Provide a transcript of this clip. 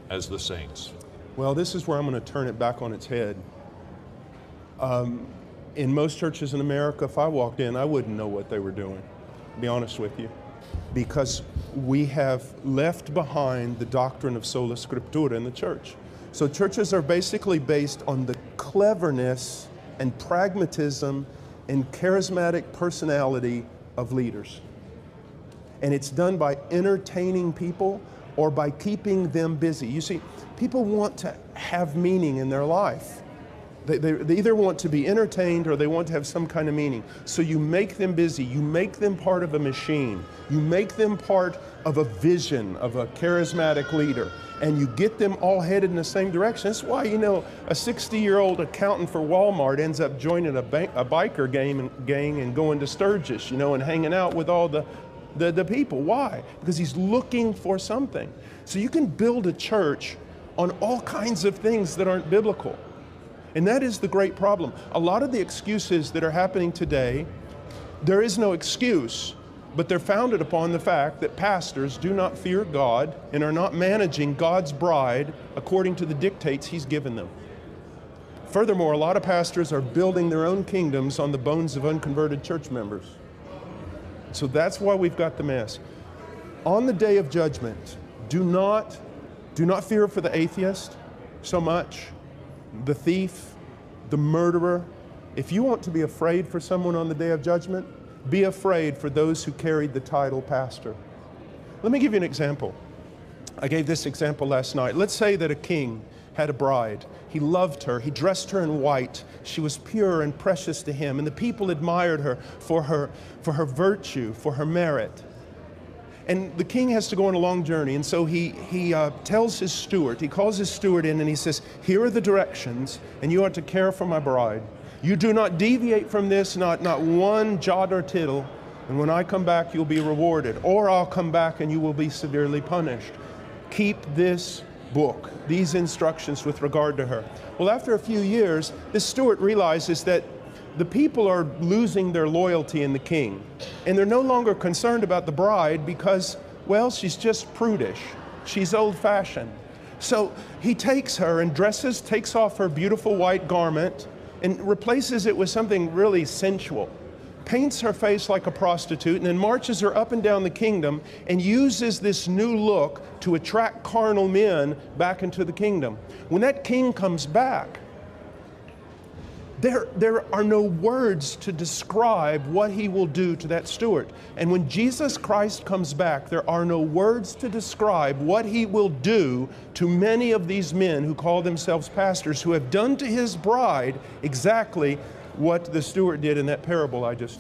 as the saints? Well, this is where I'm going to turn it back on its head. In most churches in America, if I walked in, I wouldn't know what they were doing, to be honest with you, because we have left behind the doctrine of sola scriptura in the church. So churches are basically based on the cleverness and pragmatism and charismatic personality of leaders. And it's done by entertaining people or by keeping them busy. You see, people want to have meaning in their life. They either want to be entertained or they want to have some kind of meaning. So you make them busy. You make them part of a machine. You make them part of a vision of a charismatic leader. And you get them all headed in the same direction. That's why, you know, a 60-year-old accountant for Walmart ends up joining a biker gang and going to Sturgis, you know, and hanging out with all the people. Why? Because he's looking for something. So you can build a church on all kinds of things that aren't biblical. And that is the great problem. A lot of the excuses that are happening today, there is no excuse, but they're founded upon the fact that pastors do not fear God and are not managing God's bride according to the dictates He's given them. Furthermore, a lot of pastors are building their own kingdoms on the bones of unconverted church members. So that's why we've got the mess. On the day of judgment, do not fear for the atheist so much, the thief, the murderer. If you want to be afraid for someone on the day of judgment, be afraid for those who carried the title pastor. Let me give you an example. I gave this example last night. Let's say that a king had a bride. He loved her. He dressed her in white. She was pure and precious to him, and the people admired her for her virtue, for her merit. And the king has to go on a long journey, and so he tells his steward, he calls his steward in and he says, here are the directions, and you are to care for my bride. You do not deviate from this, not one jot or tittle, and when I come back, you'll be rewarded, or I'll come back and you will be severely punished. Keep this book, these instructions with regard to her. Well, after a few years, this steward realizes that the people are losing their loyalty in the king, and they're no longer concerned about the bride because, well, she's just prudish. She's old-fashioned. So he takes her and takes off her beautiful white garment and replaces it with something really sensual, paints her face like a prostitute, and then marches her up and down the kingdom and uses this new look to attract carnal men back into the kingdom. When that king comes back, there are no words to describe what he will do to that steward. And when Jesus Christ comes back, there are no words to describe what he will do to many of these men who call themselves pastors, who have done to his bride exactly what the steward did in that parable I just